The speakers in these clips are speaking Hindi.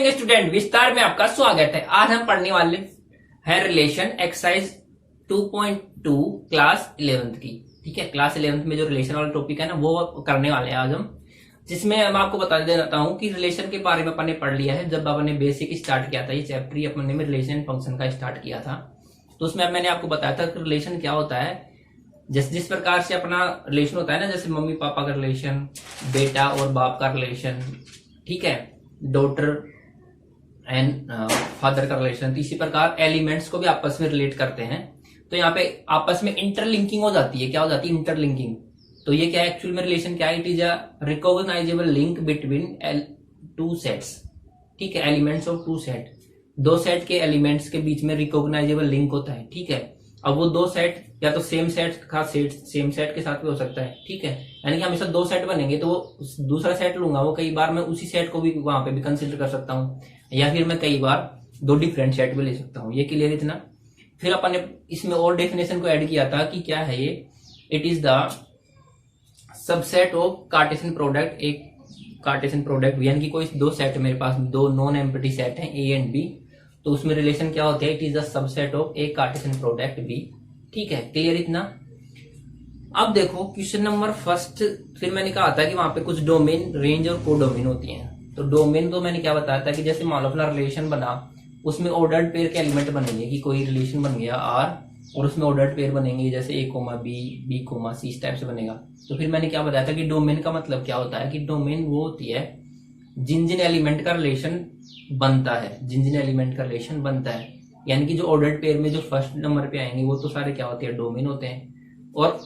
मॉर्निंग स्टूडेंट, विस्तार में आपका स्वागत है। आज हम पढ़ने वाले हैं रिलेशन एक्सरसाइज 2.2 क्लास 11th की। ठीक है, क्लास 11th में जो रिलेशन वाला टॉपिक है ना वो करने वाले हैं आज हम, जिसमें मैं आपको बता देता हूँ कि रिलेशन के बारे में अपन ने पढ़ लिया है। जब अपन ने बेसिक स्टार्ट किया था, ये चैप्टर ही अपन ने रिलेशन फंक्शन का स्टार्ट किया था, तो उसमें मैंने आपको बताया था कि रिलेशन क्या होता है। जिस प्रकार से अपना रिलेशन होता है ना, जैसे मम्मी पापा का रिलेशन, बेटा और बाप का रिलेशन, ठीक है, डॉटर एंड फादर का रिलेशन, तो इसी प्रकार एलिमेंट्स को भी आपस में रिलेट करते हैं। तो यहाँ पे आपस में इंटरलिंकिंग हो जाती है। क्या हो जाती है? इंटरलिंकिंग। तो ये क्या है एक्चुअल में रिलेशन क्या है? It is a recognisable link between two sets. ठीक है, एलिमेंट्स ऑफ टू सेट, दो सेट के एलिमेंट्स के बीच में रिकॉग्नाइजेबल लिंक होता है। ठीक है, अब वो दो सेट या तो सेम सेट के साथ भी हो सकता है। ठीक है, यानी कि हमेशा दो सेट बनेंगे तो वो दूसरा सेट लूंगा, वो कई बार मैं उसी सेट को भी वहां पे भी कंसिडर कर सकता हूँ, या फिर मैं कई बार दो डिफरेंट सेट भी ले सकता हूँ। ये क्लियर इतना? फिर अपन ने इसमें और डेफिनेशन को ऐड किया था कि क्या है ये, it is the subset of Cartesian product. एक कार्टेशियन प्रोडक्ट यानी कि कोई दो सेट, मेरे पास दो नॉन एम्प्टी सेट हैं ए एंड बी, तो उसमें रिलेशन क्या होता है? It is the subset of a Cartesian product B. ठीक है, क्लियर इतना? अब देखो क्वेश्चन नंबर फर्स्ट, फिर मैंने कहा था कि वहां पे कुछ डोमेन, रेंज और कोडोमेन होती हैं। तो डोमेन तो मैंने क्या बताया था कि जैसे मान लो अपना रिलेशन बना, उसमें ऑर्डर्ड पेयर के एलिमेंट बनेंगे, कि कोई रिलेशन बन गया आर और उसमें ऑर्डर्ड पेयर बनेंगे, जैसे A comma B, B comma C, इस टाइप से बनेगा। तो फिर मैंने क्या बताया था कि डोमेन का मतलब क्या होता है, कि डोमेन वो होती है जिन जिन एलिमेंट का रिलेशन बनता है, जिन जिन एलिमेंट का रिलेशन बनता है, यानी कि जो ऑर्डर्ड पेयर में जो फर्स्ट नंबर पे आएंगे वो तो सारे क्या होते हैं? डोमेन होते हैं। और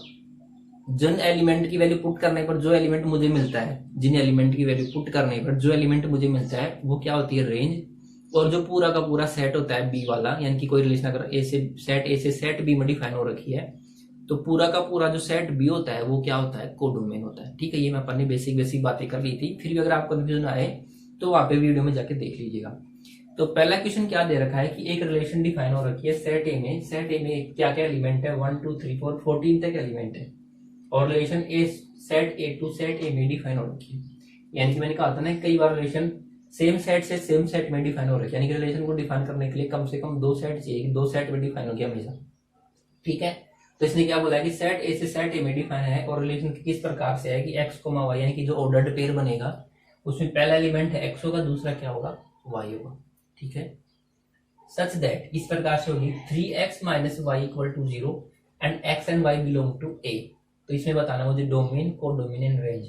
जिन एलिमेंट की वैल्यू पुट करने पर जो एलिमेंट मुझे मिलता है, जिन एलिमेंट की वैल्यू पुट करने पर जो एलिमेंट मुझे मिलता है वो क्या होती है? रेंज। और जो पूरा का पूरा सेट होता है बी वाला, यानी कि कोई रिलेशन अगर ए से सेट बी में डिफाइन हो रखी है, तो पूरा का पूरा जो सेट बी होता है वो क्या होता है? कोडोमेन होता है। ठीक है, ये मैं अपन ने बेसिक बातें कर ली थी। फिर भी अगर आपको कंफ्यूजन आए तो वहां पे वीडियो में जाके देख लीजिएगा। तो पहला क्वेश्चन क्या दे रखा है कि एक रिलेशन डिफाइन हो रखी है सेट ए में। सेट ए में क्या क्या एलिमेंट है? 1 2 3 4 14 तक एलिमेंट है, और relation A set A to set A में डिफाइन हो रखी है। यानी कि मैंने कहा था ना, कई बार रिलेशन सेम सेट से सेम सेट में डिफाइन हो रखी है, यानी कि रिलेशन को डिफाइन करने के लिए कम से कम दो सेट चाहिए, दो सेट में डिफाइन हो गया हमेशा। ठीक है, तो इसने क्या बोला है कि सेट ए से सेट ए में डिफाइन है, और रिलेशन किस प्रकार से है कि एक्स कोमा वाई, यानी कि जो ऑर्डर्ड पेयर बनेगा उसमें पहला एलिमेंट है एक्स होगा, दूसरा क्या होगा? वाई होगा। ठीक है, सच दैट, इस प्रकार से होगी 3x minus Y equal to 0 and x and y belong to a। तो इसमें बताना मुझे डोमेन, कोडोमेन एंड रेंज।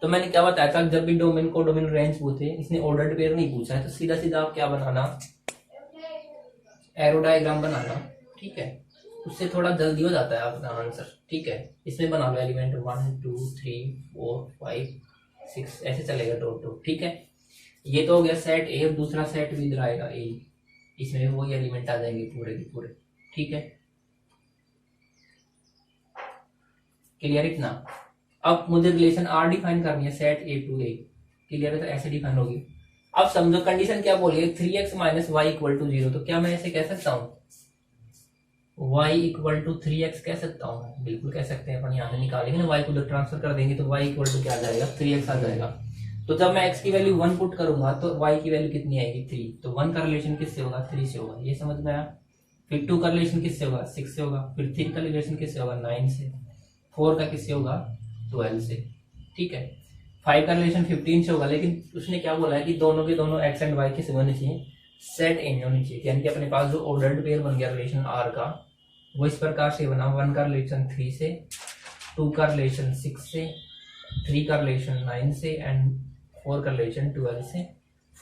तो मैंने क्या बताया था, जब भी डोमेन, कोडोमेन, रेंज पूछे, इसने ऑर्डर्ड पेयर नहीं पूछा है, तो सीधा सीधा आप क्या बनाना? एरो डायग्राम बनाना। ठीक है, उससे थोड़ा जल्दी हो जाता है आपका आंसर। ठीक है, इसमें बना लो एलिमेंट 1 2 3 4 5 6, ऐसे चलेगा डॉट। ठीक है, ये तो हो गया सेट ए, और दूसरा सेट भी इधर आएगा ए, इसमें वही एलिमेंट आ जाएंगे पूरे के पूरे। ठीक है, क्लियर इतना? अब मुझे रिलेशन आर डिफाइन करनी है, set A to A. Clear है? तो ऐसे डिफाइन होगी। अब समझो कंडीशन क्या बोली है, 3x minus Y equal to 0। तो क्या मैं ऐसे कह सकता हूँ y इक्वल टू 3x कह सकता हूँ? बिल्कुल कह सकते हैं। अपन यहाँ से निकालेंगे ना, y को उधर ट्रांसफर कर देंगे तो y इक्वल टू क्या आ जाएगा? 3x आ जाएगा। तो जब मैं x की वैल्यू 1 पुट करूंगा तो y की वैल्यू कितनी आएगी? 3। तो 1 का रिलेशन किससे होगा? 3 से होगा। ये समझ में आया? फिर 2 का रिलेशन किससे होगा? 6 से होगा। फिर 3 का रिलेशन किससे होगा? 9 से। 4 का किससे होगा? 12 से। ठीक है, 5 का रिलेशन 15 से होगा। लेकिन उसने क्या बोला है कि दोनों के दोनों x एंड y किस होने चाहिए? सेट ए में होनी चाहिए। यानी कि अपने पास जो ऑर्डर्ड पेयर बन गया रिलेशन r का, वो इस प्रकार से बना, 1 का रिलेशन 3 से, 2 का रिलेशन 6 से, 3 का रिलेशन 9 से एंड 4 का रिलेशन 12 से।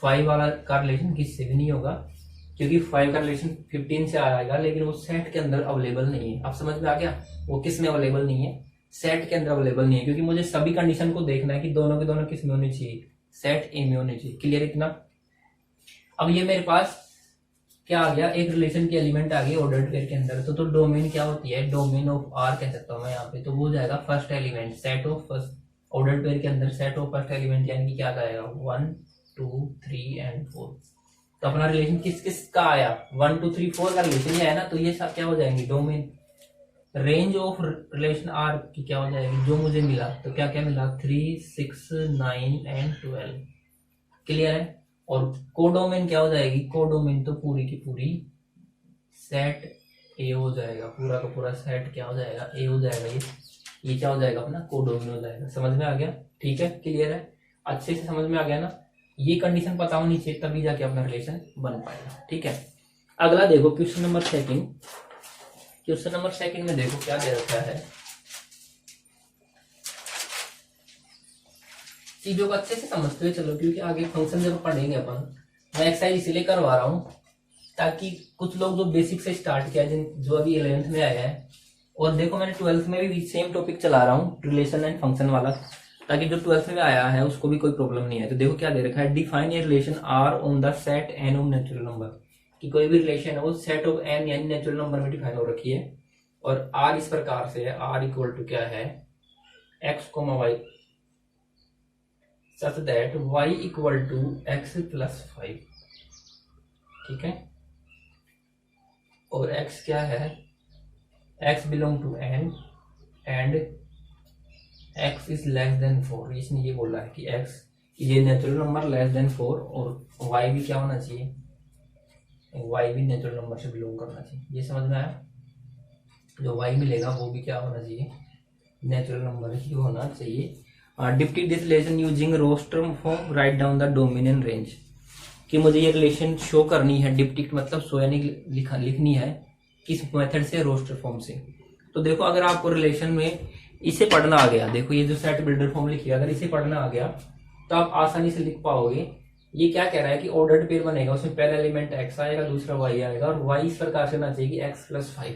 5 वाला का रिलेशन किससे भी नहीं होगा, क्योंकि 5 का रिलेशन 15 से आएगा, लेकिन वो सेट के अंदर अवेलेबल नहीं है। आप समझ में आ गया? वो किस में अवेलेबल नहीं है? सेट के अंदर अवेलेबल नहीं है, क्योंकि मुझे सभी कंडीशन को देखना है कि दोनों के दोनों किस में होने चाहिए? सेट ए में होने चाहिए। क्लियर इतना? अब ये मेरे पास क्या आ गया, एक रिलेशन के एलिमेंट आ गए ऑर्डर्ड पेयर के अंदर। तो डोमेन क्या होती है? डोमेन ऑफ आर कह सकता हूँ मैं यहाँ पे। तो वो जाएगा first element, set of first, ordered pair के अंदर सेट ऑफ फर्स्ट एलिमेंट, यानी कि क्या जाएगा? 1 2 3 एंड 4। तो अपना रिलेशन किस किस का आया? 1 2 3 4 का रिलेशन है ना, तो ये सब क्या हो जाएंगे? Domain. Range of relation R की क्या हो जाएगी? जो मुझे मिला, तो क्या क्या मिला? 3 6 9 एंड 12। क्लियर है? और कोडोमेन क्या हो जाएगी, कोडोमेन तो पूरी की पूरी सेट ए हो जाएगा, पूरा का पूरा सेट क्या हो जाएगा, ए हो जाएगा। ये क्या हो जाएगा अपना, कोडोमेन हो जाएगा। समझ में आ गया, ठीक है, क्लियर है, अच्छे से समझ में आ गया ना। ये कंडीशन पता होनी चाहिए तभी जाके अपना रिलेशन बन पाएगा, ठीक है। अगला देखो question number second. Question number second में देखो क्या दे रखा है। चीजों को अच्छे से समझते हुए चलो, क्योंकि आगे फंक्शन जब पढ़ेंगे अपन, मैं एक्सरसाइज इसलिए करवा रहा हूँ ताकि कुछ लोग जो बेसिक से स्टार्ट किया, जो अभी 11th में आया है, और देखो मैंने 12th में भी सेम टॉपिक चला रहा हूँ, रिलेशन एंड फंक्शन वाला, ताकि जो 12th में आया है उसको भी कोई प्रॉब्लम नहीं है। तो देखो क्या दे रखा है, define a relation R on the set N of natural number, कि कोई भी रिलेशन है वो सेट ऑफ एन यानी नेचुरल नंबर में डिफाइन हो रखी है। और आर इस प्रकार से है, आर इक्वल टू क्या है, X comma Y, such that y equal to X plus 5, ठीक है। और x क्या है, x belong to n and x is less than 4। इसने ये बोला है कि x ये नेचुरल नंबर लेस देन 4, और y भी क्या होना चाहिए, y भी नेचुरल नंबर से बिलोंग करना चाहिए। ये समझ में आया, जो y मिलेगा वो भी क्या होना चाहिए, नेचुरल नंबर ही होना चाहिए। Depict this relation using roster form, write down the domain and range, कि मुझे ये रिलेशन शो करनी है, डिप्टिक्ट मतलब शो यानी लिखनी है, किस मेथड से, रोस्टर फॉर्म से। तो देखो अगर आपको रिलेशन में इसे पढ़ना आ गया, देखो ये जो सेट बिल्डर फॉर्म लिखी है, अगर इसे पढ़ना आ गया तो आप आसानी से लिख पाओगे। ये क्या कह रहा है कि ऑर्डर्ड पेयर बनेगा, उसमें पहला एलिमेंट x आएगा, दूसरा y आएगा, और y इस प्रकार से होना चाहिए कि x प्लस 5।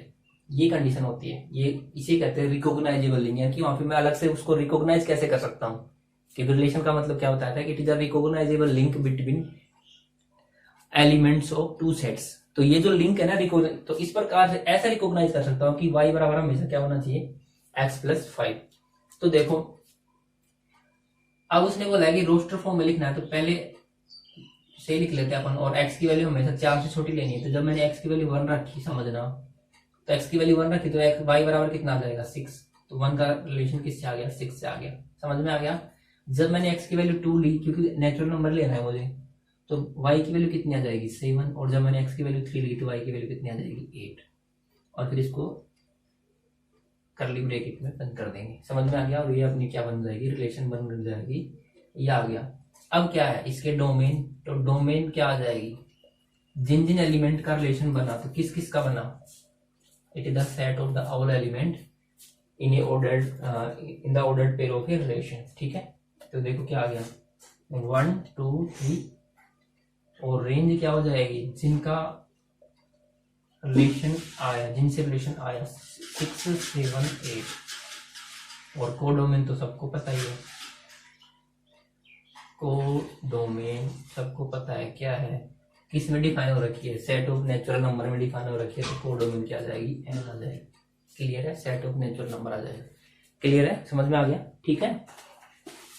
ये कंडीशन होती है, ये इसे कहते हैं रिकॉग्नाइजेबल लिंक, यानी कि वहां पे मैं अलग से उसको रिकॉग्नाइज कैसे कर सकता हूँ, कि रिलेशन का मतलब क्या होता है कि it is a recognisable link between elements of two sets. तो ये जो लिंक है ना, तो इस प्रकार से ऐसा रिकॉग्नाइज कर सकता हूँ कि y बराबर हमेशा क्या होना चाहिए, x प्लस 5। तो देखो अब उसने बोला है कि रोस्टर फॉर्म में लिखना है, तो पहले से लिख लेते हैं अपन, और x की वैल्यू हमेशा 4 से छोटी लेनी है। तो जब मैंने x की वैल्यू 1 रखी, समझना, तो x की वैल्यू 1 रखी तो y बराबर कितना आ जाएगा, 6। तो 1 का रिलेशन किससे आ गया, 6 से आ गया। समझ में आ गया। जब मैंने x की वैल्यू 2 ली, क्योंकि नेचुरल नंबर लेना है मुझे, तो y की वैल्यू कितनी आ जाएगी, 7। और जब मैंने x की वैल्यू 3 ली तो y की वैल्यू कितनी आ जाएगी, 8। और फिर इसको करली ब्रैकेट में बंद कर देंगे। समझ में आ गया। और ये अपनी क्या बन जाएगी, रिलेशन बन जाएगी। ये आ गया। अब क्या है इसके डोमेन, तो डोमेन क्या आ जाएगी, जिन जिन एलिमेंट का रिलेशन बना, तो किस किस का बना, it is the set of the all element in A ordered in the ordered pair of a relation, ठीक है। तो देखो क्या आ गया, 1 2 3, और रेंज क्या हो जाएगी, जिनका रिलेशन आया, जिनसे रिलेशन आया 6 7 8। और कोडोमेन तो सबको पता ही है, कोडोमेन सबको पता है क्या है, किस में डिफाइन हो रखी है, सेट ऑफ नेचुरल नंबर में डिफाइन हो रखी है। तो कोडोमेन क्या आ जाएगी, एन आ जाएगी। क्लियर है, सेट ऑफ नेचुरल नंबर आ जाएगा। क्लियर है, समझ में आ गया, ठीक है।